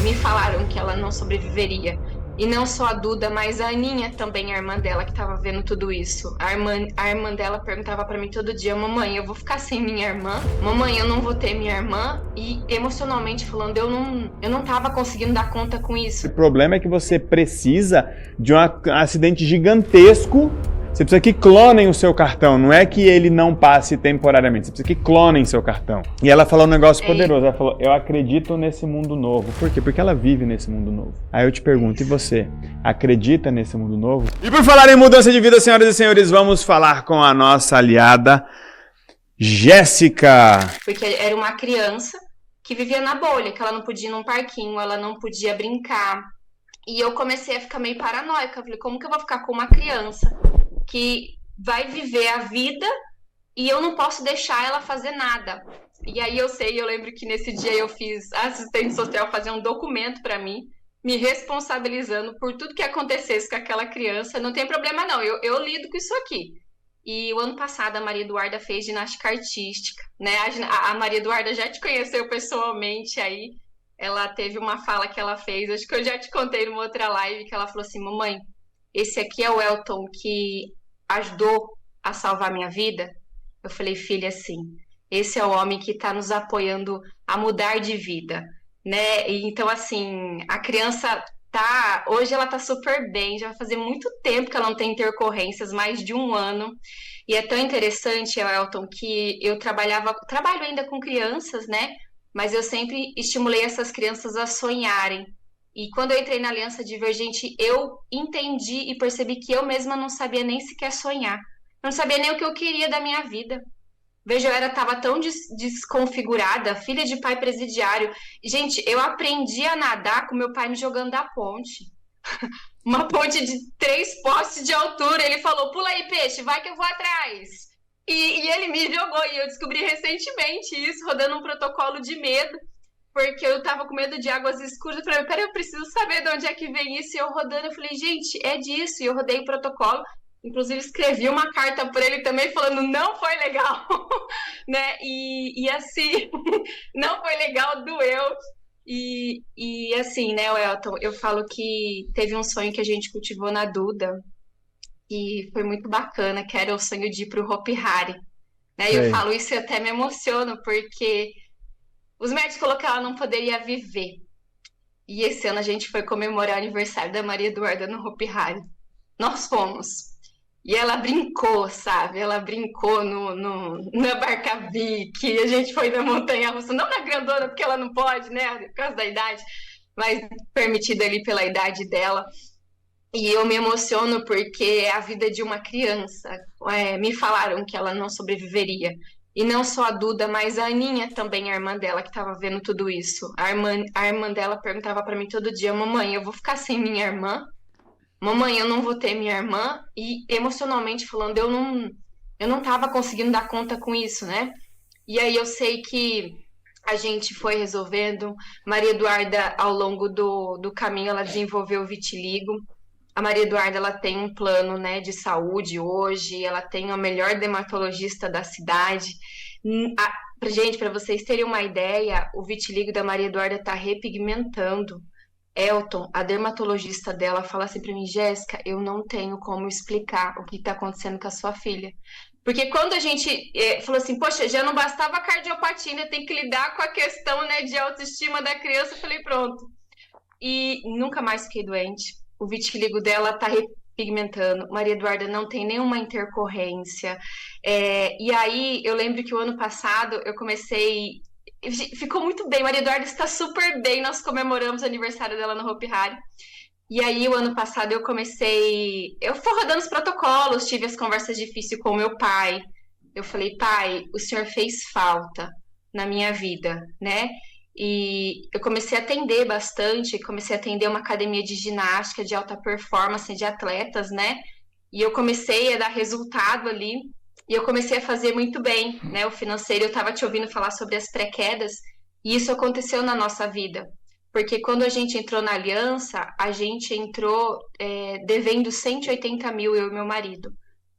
me falaram que ela não sobreviveria. E não só a Duda, mas a Aninha também, a irmã dela, que tava vendo tudo isso. A irmã dela perguntava pra mim todo dia: mamãe, eu vou ficar sem minha irmã? Mamãe, eu não vou ter minha irmã? E emocionalmente falando, eu não tava conseguindo dar conta com isso. O problema é que você precisa de um acidente gigantesco. Você precisa que clonem o seu cartão, não é que ele não passe temporariamente, você precisa que clonem seu cartão. E ela falou um negócio poderoso, ela falou: eu acredito nesse mundo novo. Por quê? Porque ela vive nesse mundo novo. Aí eu te pergunto, e você, acredita nesse mundo novo? E por falar em mudança de vida, senhoras e senhores, vamos falar com a nossa aliada, Jéssica. Porque era uma criança que vivia na bolha, que ela não podia ir num parquinho, ela não podia brincar. E eu comecei a ficar meio paranoica. Eu falei: como que eu vou ficar com uma criança que vai viver a vida e eu não posso deixar ela fazer nada? E aí eu lembro que nesse dia eu fiz a assistente social fazer um documento para mim, me responsabilizando por tudo que acontecesse com aquela criança. Não tem problema não, eu lido com isso aqui. E o ano passado a Maria Eduarda fez ginástica artística, né? A Maria Eduarda já te conheceu pessoalmente aí. Ela teve uma fala que ela fez, acho que eu já te contei numa outra live, que ela falou assim: mamãe, esse aqui é o Elton que ajudou a salvar minha vida? Eu falei: filha, sim, esse é o homem que está nos apoiando a mudar de vida, né? E então, assim, a criança hoje ela tá super bem, já vai fazer muito tempo que ela não tem intercorrências, mais de um ano. E é tão interessante, Elton, que eu trabalho ainda com crianças, né? Mas eu sempre estimulei essas crianças a sonharem. E quando eu entrei na Aliança Divergente, eu entendi e percebi que eu mesma não sabia nem sequer sonhar. Eu não sabia nem o que eu queria da minha vida. Veja, eu estava tão desconfigurada, filha de pai presidiário. Gente, eu aprendi a nadar com meu pai me jogando da ponte. Uma ponte de 3 postes de altura. Ele falou: pula aí, peixe, vai que eu vou atrás. E ele me jogou, e eu descobri recentemente isso, rodando um protocolo de medo, porque eu tava com medo de águas escuras. Eu falei: peraí, eu preciso saber de onde é que vem isso. E eu rodando, eu falei: gente, é disso. E eu rodei o protocolo, inclusive escrevi uma carta para ele também, falando: não foi legal, né? E assim, não foi legal, doeu. E assim, né, Elton, eu falo que teve um sonho que a gente cultivou na Duda, e foi muito bacana, que era o sonho de ir para o Hopi Hari, né? E eu falo isso e até me emociono, porque os médicos falaram que ela não poderia viver. E esse ano a gente foi comemorar o aniversário da Maria Eduarda no Hopi Hari. Nós fomos. E ela brincou, sabe? Ela brincou na Barcavic, a gente foi na montanha-russa, não na grandona, porque ela não pode, né? Por causa da idade, mas permitido ali pela idade dela. E eu me emociono porque é a vida de uma criança. Me falaram que ela não sobreviveria. E não só a Duda, mas a Aninha também, a irmã dela, que estava vendo tudo isso. A irmã dela perguntava para mim todo dia: mamãe, eu vou ficar sem minha irmã? Mamãe, eu não vou ter minha irmã? E emocionalmente falando, eu não tava conseguindo dar conta com isso, né? E aí eu sei que a gente foi resolvendo. Maria Eduarda, ao longo do caminho, ela desenvolveu o vitiligo. A Maria Eduarda, ela tem um plano, né, de saúde hoje, ela tem a melhor dermatologista da cidade. Gente, para vocês terem uma ideia, o vitiligo da Maria Eduarda tá repigmentando. Elton, a dermatologista dela, fala assim pra mim: Jéssica, eu não tenho como explicar o que tá acontecendo com a sua filha. Porque quando a gente falou assim: poxa, já não bastava a cardiopatia, ainda tem que lidar com a questão, né, de autoestima da criança, eu falei: pronto. E nunca mais fiquei doente. O vitiligo dela tá repigmentando. Maria Eduarda não tem nenhuma intercorrência. E aí, eu lembro que o ano passado eu comecei... Ficou muito bem, Maria Eduarda está super bem, nós comemoramos o aniversário dela no Hopi Hari. E aí, o ano passado, eu fui rodando os protocolos, tive as conversas difíceis com o meu pai. Eu falei: pai, o senhor fez falta na minha vida, né? E eu comecei a atender bastante, comecei a atender uma academia de ginástica de alta performance de atletas, né? E eu comecei a dar resultado ali. E eu comecei a fazer muito bem, né? O financeiro, eu estava te ouvindo falar sobre as pré-quedas, e isso aconteceu na nossa vida. Porque quando a gente entrou na aliança, a gente entrou devendo 180 mil, eu e meu marido.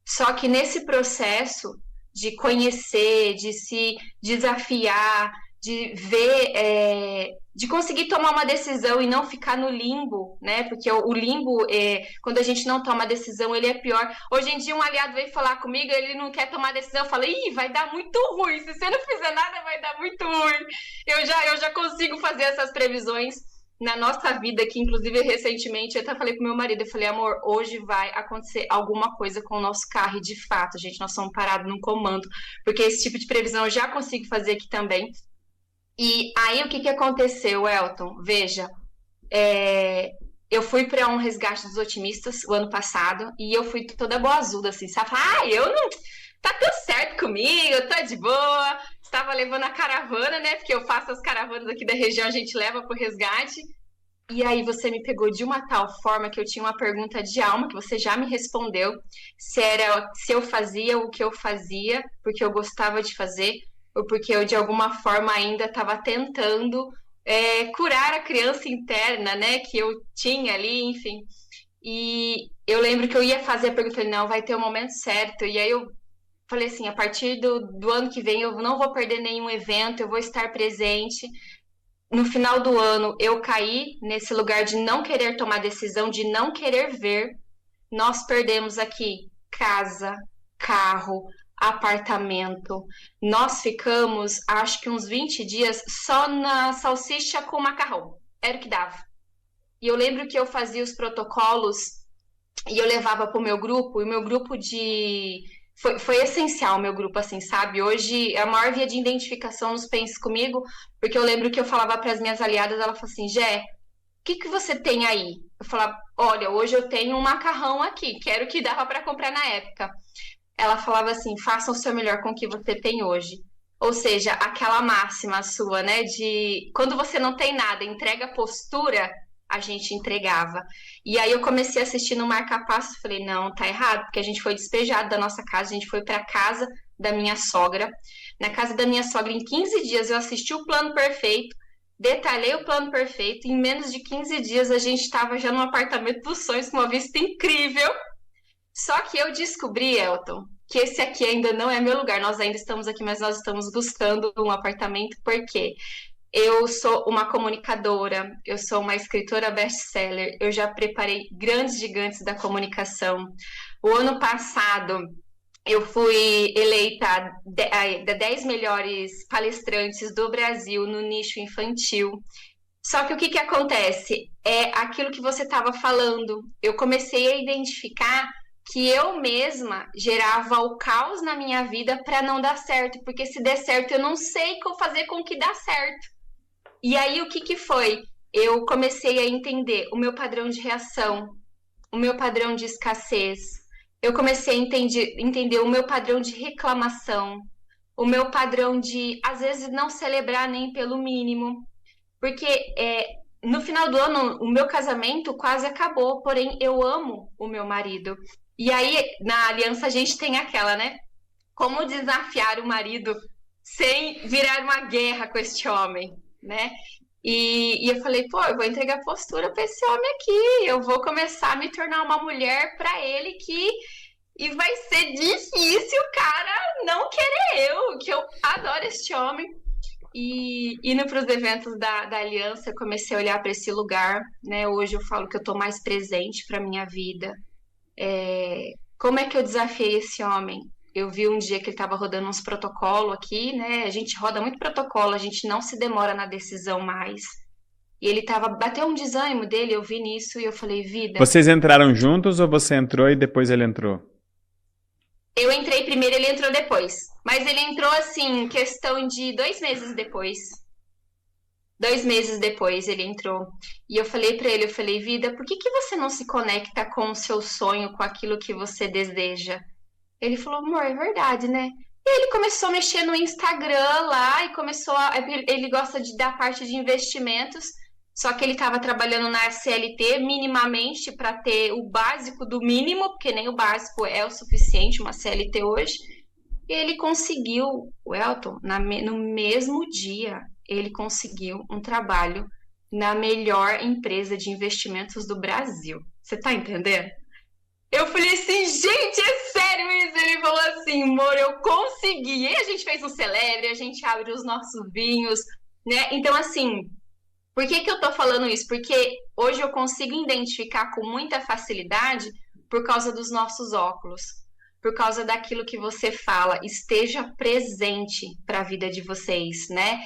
Só que nesse processo de conhecer, de se desafiar, de ver de conseguir tomar uma decisão e não ficar no limbo, né? Porque o limbo, quando a gente não toma decisão, ele é pior. Hoje em dia, um aliado veio falar comigo, ele não quer tomar decisão, eu falo, ih, vai dar muito ruim, se você não fizer nada, vai dar muito ruim. Eu já consigo fazer essas previsões na nossa vida, que inclusive recentemente eu até falei com meu marido, eu falei, amor, hoje vai acontecer alguma coisa com o nosso carro, e de fato, gente, nós somos parados num comando, porque esse tipo de previsão eu já consigo fazer aqui também. E aí, o que aconteceu, Elton? Veja, eu fui para um resgate dos otimistas o ano passado e eu fui toda boazuda, assim, sabe? Eu não. Tá tudo certo comigo, eu tô de boa. Estava levando a caravana, né? Porque eu faço as caravanas aqui da região, a gente leva pro resgate. E aí você me pegou de uma tal forma que eu tinha uma pergunta de alma que você já me respondeu, se eu fazia o que eu fazia, porque eu gostava de fazer, ou porque eu de alguma forma ainda estava tentando curar a criança interna, né, que eu tinha ali, enfim. E eu lembro que eu ia fazer a pergunta, falei, não, vai ter o momento certo. E aí eu falei assim, a partir do ano que vem eu não vou perder nenhum evento, eu vou estar presente. No final do ano eu caí nesse lugar de não querer tomar decisão, de não querer ver. Nós perdemos aqui casa, carro, apartamento. Nós ficamos, acho que uns 20 dias só na salsicha com macarrão. Era o que dava. E eu lembro que eu fazia os protocolos e eu levava para o meu grupo, e o meu grupo de... Foi essencial o meu grupo, assim, sabe? Hoje é a maior via de identificação nos Pense Comigo, porque eu lembro que eu falava para as minhas aliadas, ela falou assim, Jé, o que você tem aí? Eu falava, olha, hoje eu tenho um macarrão aqui, que era o que dava para comprar na época. Ela falava assim, faça o seu melhor com o que você tem hoje. Ou seja, aquela máxima sua, né, de quando você não tem nada, entrega a postura, a gente entregava. E aí eu comecei a assistir no Marca Passo, falei, não, tá errado, porque a gente foi despejado da nossa casa, a gente foi para casa da minha sogra. Na casa da minha sogra, em 15 dias, eu assisti o plano perfeito, detalhei o plano perfeito, em menos de 15 dias a gente estava já num apartamento dos sonhos, com uma vista incrível. Só que eu descobri, Elton, que esse aqui ainda não é meu lugar. Nós ainda estamos aqui, mas nós estamos buscando um apartamento, porque eu sou uma comunicadora, eu sou uma escritora best-seller, eu já preparei grandes gigantes da comunicação. O ano passado, eu fui eleita da 10 melhores palestrantes do Brasil no nicho infantil. Só que o que acontece? É aquilo que você estava falando. Eu comecei a identificar que eu mesma gerava o caos na minha vida para não dar certo, porque se der certo eu não sei como fazer com que dá certo. E aí o que foi? Eu comecei a entender o meu padrão de reação, o meu padrão de escassez. Eu comecei a entender o meu padrão de reclamação, o meu padrão de, às vezes, não celebrar nem pelo mínimo. Porque no final do ano, o meu casamento quase acabou, porém eu amo o meu marido. E aí, na aliança, a gente tem aquela, né? Como desafiar o marido sem virar uma guerra com este homem, né? E eu falei, pô, eu vou entregar postura para esse homem aqui, eu vou começar a me tornar uma mulher para ele e vai ser difícil o cara não querer que eu adoro este homem. E indo para os eventos da Aliança, eu comecei a olhar para esse lugar, né? Hoje eu falo que eu estou mais presente para a minha vida. Como é que eu desafiei esse homem? Eu vi um dia que ele estava rodando uns protocolos aqui, né? A gente roda muito protocolo, a gente não se demora na decisão mais. E ele bateu um desânimo dele, eu vi nisso e eu falei, vida... Vocês entraram juntos ou você entrou e depois ele entrou? Eu entrei primeiro, ele entrou depois. Mas ele entrou, assim, questão de 2 meses depois. 2 meses depois ele entrou. E eu falei pra ele, eu falei, vida, por que você não se conecta com o seu sonho, com aquilo que você deseja? Ele falou, amor, é verdade, né? E ele começou a mexer no Instagram lá e ele gosta da parte de investimentos, só que ele estava trabalhando na CLT minimamente para ter o básico do mínimo, porque nem o básico é o suficiente, uma CLT hoje. E ele conseguiu, o Elton, no mesmo dia, ele conseguiu um trabalho na melhor empresa de investimentos do Brasil. Você tá entendendo? Eu falei assim, gente, é sério isso? Ele falou assim, amor, eu consegui. E a gente fez um celebre, a gente abre os nossos vinhos, né? Então, assim, Por que eu tô falando isso? Porque hoje eu consigo identificar com muita facilidade por causa dos nossos óculos, por causa daquilo que você fala, esteja presente para a vida de vocês, né?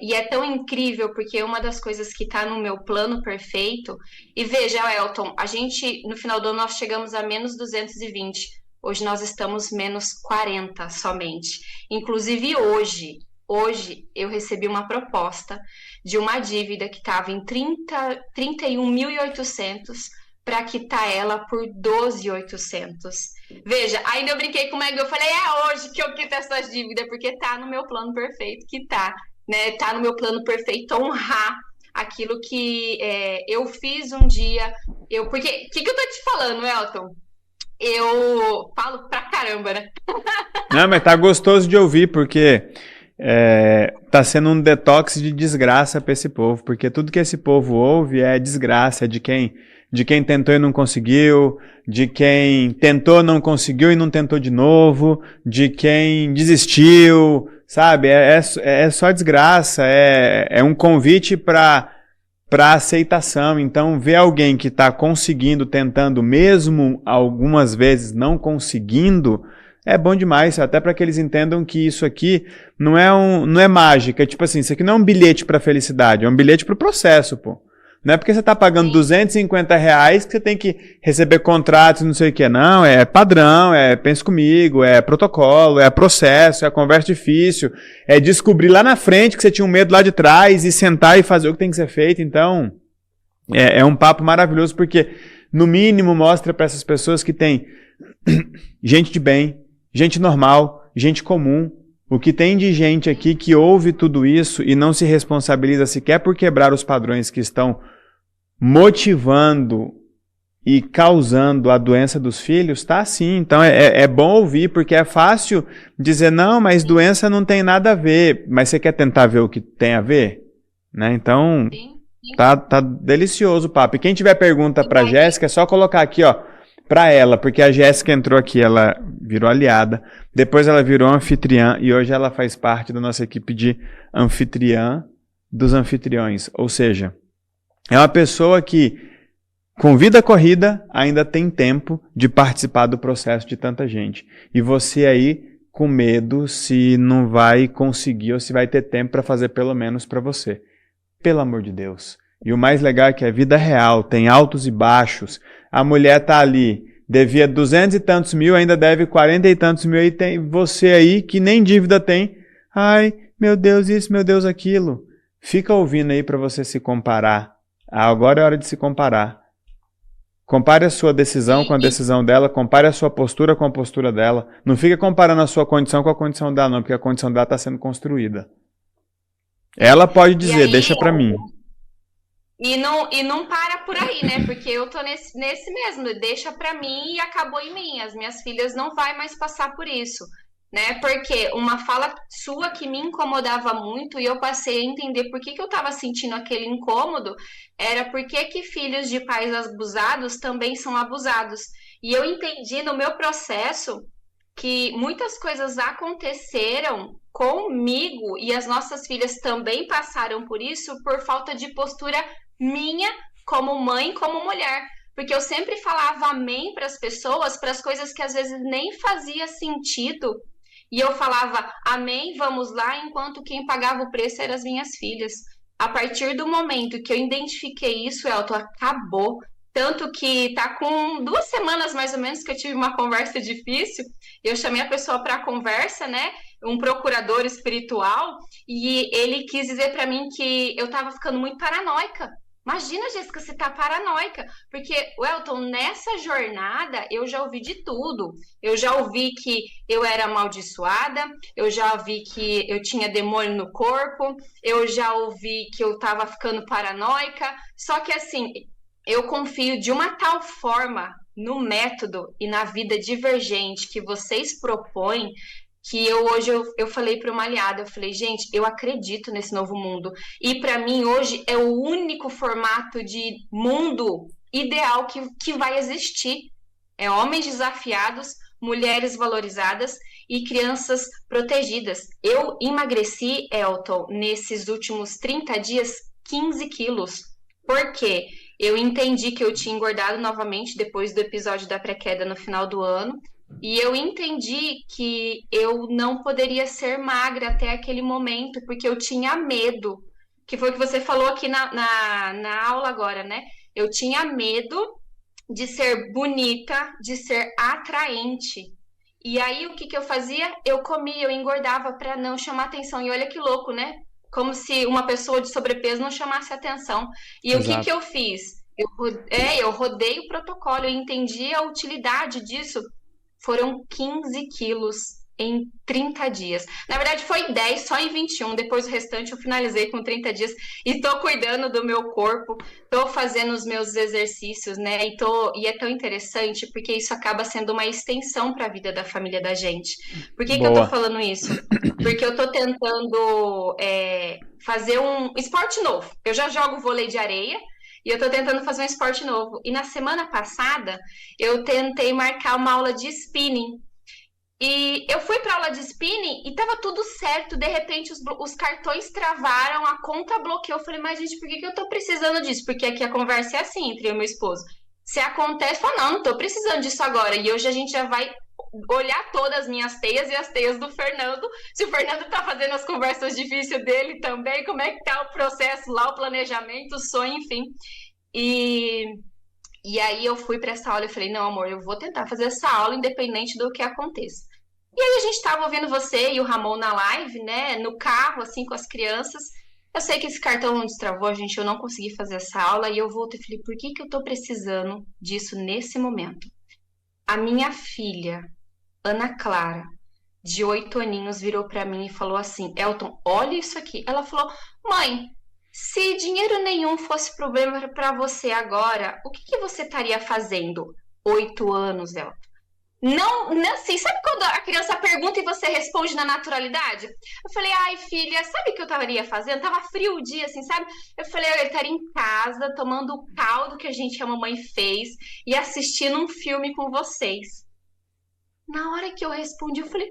E é tão incrível porque uma das coisas que está no meu plano perfeito, e veja, Elton, a gente, no final do ano, nós chegamos a menos 220, hoje nós estamos menos 40 somente. Inclusive hoje eu recebi uma proposta de uma dívida que estava em 31.800 para quitar ela por 12.800. Veja, ainda eu brinquei com o Meg, eu falei, hoje que eu quito essas dívidas, porque tá no meu plano perfeito quitar, né? Tá no meu plano perfeito honrar aquilo que eu fiz um dia. Porque, o que eu tô te falando, Elton? Eu falo pra caramba, né? Não, mas tá gostoso de ouvir, porque tá sendo um detox de desgraça para esse povo, porque tudo que esse povo ouve é desgraça de quem tentou e não conseguiu, de quem tentou, não conseguiu e não tentou de novo, de quem desistiu, sabe? É só desgraça, é um convite para aceitação. Então, ver alguém que está conseguindo, tentando, mesmo algumas vezes não conseguindo, é bom demais, até para que eles entendam que isso aqui não é mágica, tipo assim, isso aqui não é um bilhete para felicidade, é um bilhete para o processo, pô. Não é porque você está pagando R$250 que você tem que receber contratos e não sei o que. Não, é padrão, pensa comigo, é protocolo, é processo, é conversa difícil, é descobrir lá na frente que você tinha um medo lá de trás e sentar e fazer o que tem que ser feito. Então, é um papo maravilhoso porque, no mínimo, mostra para essas pessoas que tem gente de bem, gente normal, gente comum. O que tem de gente aqui que ouve tudo isso e não se responsabiliza sequer por quebrar os padrões que estão motivando e causando a doença dos filhos, tá sim. Então é bom ouvir, porque é fácil dizer, não, mas doença não tem nada a ver. Mas você quer tentar ver o que tem a ver? Né? Então, tá delicioso o papo. E quem tiver pergunta pra Jéssica, é só colocar aqui, ó, para ela, porque a Jéssica entrou aqui, ela virou aliada, depois ela virou anfitriã e hoje ela faz parte da nossa equipe de anfitriã dos anfitriões. Ou seja, é uma pessoa que, com vida corrida, ainda tem tempo de participar do processo de tanta gente. E você aí, com medo se não vai conseguir ou se vai ter tempo para fazer pelo menos para você. Pelo amor de Deus. E o mais legal é que é vida real, tem altos e baixos. A mulher tá ali, devia 200 e tantos mil, ainda deve 40 e tantos mil, e tem você aí que nem dívida tem. Ai, meu Deus isso, meu Deus aquilo. Fica ouvindo aí para você se comparar. Agora é hora de se comparar. Compare a sua decisão com a decisão dela, compare a sua postura com a postura dela. Não fica comparando a sua condição com a condição dela não, porque a condição dela está sendo construída. Ela pode dizer, deixa para mim. E não para por aí, né? Porque eu tô nesse mesmo, deixa pra mim e acabou em mim. As minhas filhas não vai mais passar por isso, né? Porque uma fala sua que me incomodava muito e eu passei a entender por que eu tava sentindo aquele incômodo, era porque que filhos de pais abusados também são abusados. E eu entendi no meu processo que muitas coisas aconteceram comigo e as nossas filhas também passaram por isso por falta de postura minha como mãe, como mulher, porque eu sempre falava amém para as pessoas, para as coisas que às vezes nem fazia sentido, e eu falava amém, vamos lá, enquanto quem pagava o preço eram as minhas filhas. A partir do momento que eu identifiquei isso, Elton, acabou. Tanto que tá com 2 semanas mais ou menos que eu tive uma conversa difícil, eu chamei a pessoa para a conversa, né, um procurador espiritual, e ele quis dizer para mim que eu tava ficando muito paranoica. Imagina, Jéssica, você tá paranoica, porque, Elton, nessa jornada eu já ouvi de tudo. Eu já ouvi que eu era amaldiçoada, eu já ouvi que eu tinha demônio no corpo, eu já ouvi que eu tava ficando paranoica, só que assim, eu confio de uma tal forma no método e na vida divergente que vocês propõem, que hoje eu falei para uma aliada, eu falei, gente, eu acredito nesse novo mundo. E para mim hoje é o único formato de mundo ideal que vai existir. É homens desafiados, mulheres valorizadas e crianças protegidas. Eu emagreci, Elton, nesses últimos 30 dias 15 quilos. Por quê? Eu entendi que eu tinha engordado novamente depois do episódio da pré-queda no final do ano. E eu entendi que eu não poderia ser magra até aquele momento, porque eu tinha medo. Que foi o que você falou aqui na aula agora, né? Eu tinha medo de ser bonita, de ser atraente. E aí, o que eu fazia? Eu comia, eu engordava para não chamar atenção. E olha que louco, né? Como se uma pessoa de sobrepeso não chamasse atenção. E o que eu fiz? Eu rodei o protocolo, eu entendi a utilidade disso. Foram 15 quilos em 30 dias. Na verdade, foi 10 só em 21. Depois o restante eu finalizei com 30 dias. E tô cuidando do meu corpo, tô fazendo os meus exercícios, né? E é tão interessante porque isso acaba sendo uma extensão para a vida da família da gente. Por que eu tô falando isso? Porque eu tô tentando fazer um esporte novo. Eu já jogo vôlei de areia. E eu tô tentando fazer um esporte novo. E na semana passada, eu tentei marcar uma aula de spinning. E eu fui pra aula de spinning e tava tudo certo. De repente, os cartões travaram, a conta bloqueou. Eu falei, mas gente, por que eu tô precisando disso? Porque aqui a conversa é assim entre eu e meu esposo. Se acontece, eu falo, não tô precisando disso agora. E hoje a gente já vai olhar todas as minhas teias e as teias do Fernando. Se o Fernando tá fazendo as conversas difíceis dele também, como é que tá o processo lá, o planejamento, o sonho, enfim. E aí eu fui para essa aula e falei, não, amor, eu vou tentar fazer essa aula independente do que aconteça. E aí a gente tava ouvindo você e o Ramon na live, né, no carro, assim, com as crianças. Eu sei que esse cartão não destravou, gente, eu não consegui fazer essa aula. E eu voltei e falei, por que eu tô precisando disso nesse momento? A minha filha, Ana Clara, de 8 aninhos, virou para mim e falou assim, Elton, olha isso aqui. Ela falou, mãe, se dinheiro nenhum fosse problema para você agora, o que você estaria fazendo? 8 anos, Elton. Não, assim, sabe quando a criança pergunta e você responde na naturalidade? Eu falei, ai, filha, sabe o que eu estaria fazendo? Tava frio o dia, assim, sabe? Eu falei, eu estaria em casa, tomando o caldo que a mamãe fez e assistindo um filme com vocês. Na hora que eu respondi, eu falei,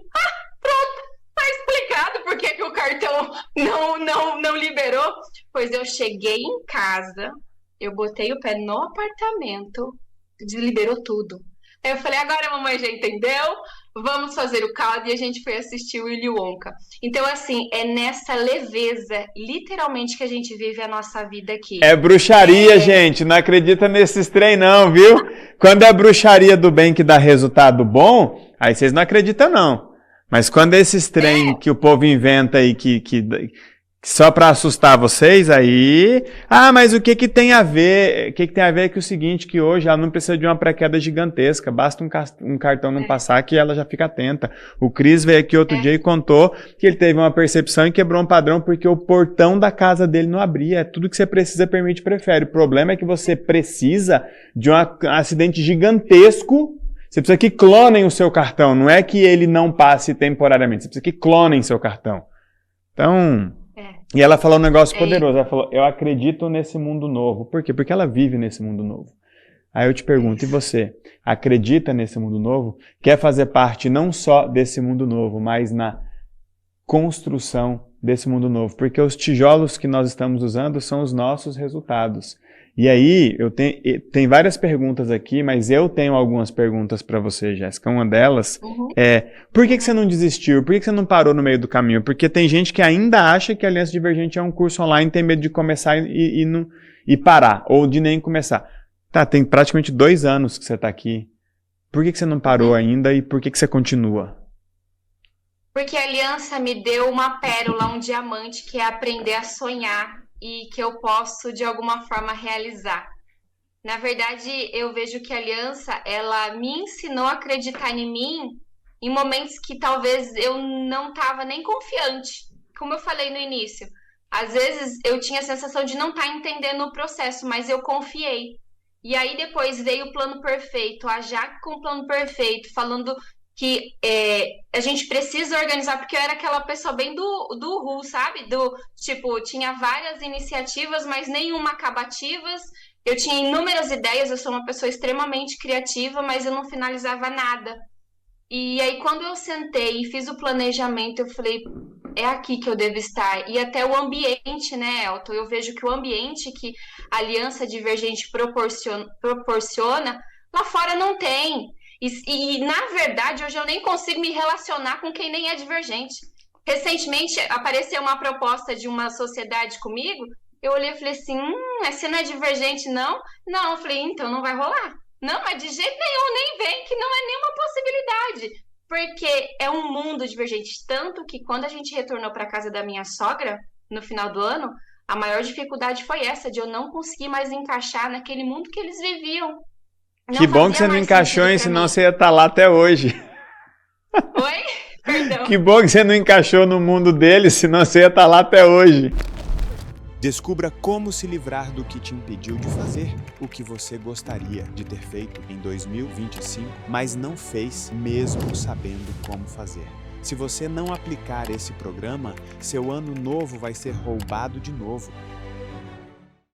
pronto, tá explicado por que o cartão não liberou. Pois eu cheguei em casa, eu botei o pé no apartamento, liberou tudo. Aí eu falei, agora a mamãe já entendeu, vamos fazer o caldo, e a gente foi assistir o Willy Wonka. Então, assim, é nessa leveza, literalmente, que a gente vive a nossa vida aqui. É bruxaria, gente, não acredita nesses trem não, viu? Quando é bruxaria do bem que dá resultado bom, aí vocês não acreditam não. Mas quando é esses trem que o povo inventa aí, que só para assustar vocês, aí... Ah, mas o que tem a ver? O que tem a ver é que o seguinte, que hoje ela não precisa de uma pré-queda gigantesca, basta um cartão não passar que ela já fica atenta. O Cris veio aqui outro dia e contou que ele teve uma percepção e quebrou um padrão porque o portão da casa dele não abria. É tudo que você precisa, permite, prefere. O problema é que você precisa de um acidente gigantesco. Você precisa que clonem o seu cartão, não é que ele não passe temporariamente, você precisa que clonem seu cartão. Então... E ela falou um negócio poderoso, ela falou, eu acredito nesse mundo novo. Por quê? Porque ela vive nesse mundo novo. Aí eu te pergunto, e você? Acredita nesse mundo novo? Quer fazer parte não só desse mundo novo, mas na construção desse mundo novo? Porque os tijolos que nós estamos usando são os nossos resultados. E aí, tem várias perguntas aqui, mas eu tenho algumas perguntas para você, Jéssica. Uma delas é, por que você não desistiu? Por que você não parou no meio do caminho? Porque tem gente que ainda acha que a Aliança Divergente é um curso online, tem medo de começar e parar, ou de nem começar. Tá, tem praticamente 2 anos que você está aqui. Por que você não parou ainda e por que você continua? Porque a Aliança me deu uma pérola, um diamante, que é aprender a sonhar. E que eu posso, de alguma forma, realizar. Na verdade, eu vejo que a Aliança, ela me ensinou a acreditar em mim em momentos que talvez eu não estava nem confiante. Como eu falei no início, às vezes eu tinha a sensação de não estar entendendo o processo, mas eu confiei. E aí depois veio o plano perfeito, a Jaque com o plano perfeito, falando que a gente precisa organizar, porque eu era aquela pessoa bem do Ru, sabe? Tipo, tinha várias iniciativas, mas nenhuma acabativas. Eu tinha inúmeras ideias, eu sou uma pessoa extremamente criativa, mas eu não finalizava nada. E aí, quando eu sentei e fiz o planejamento, eu falei, é aqui que eu devo estar. E até o ambiente, né, Elton? Eu vejo que o ambiente que a Aliança Divergente proporciona, lá fora não tem. Na verdade, hoje eu nem consigo me relacionar com quem nem é divergente. Recentemente apareceu uma proposta de uma sociedade comigo, eu olhei e falei assim, você não é divergente, não? Não, eu falei, então não vai rolar. Não, mas de jeito nenhum, nem vem, que não é nenhuma possibilidade. Porque é um mundo divergente. Tanto que quando a gente retornou para casa da minha sogra, no final do ano, a maior dificuldade foi essa, de eu não conseguir mais encaixar naquele mundo que eles viviam. Que Não bom que você fazia não mais encaixou, sentido hein? pra Senão mim. você ia estar lá até hoje. Oi? Perdão. Que bom que você não encaixou no mundo deles, senão você ia estar lá até hoje. Descubra como se livrar do que te impediu de fazer o que você gostaria de ter feito em 2025, mas não fez mesmo sabendo como fazer. Se você não aplicar esse programa, seu ano novo vai ser roubado de novo.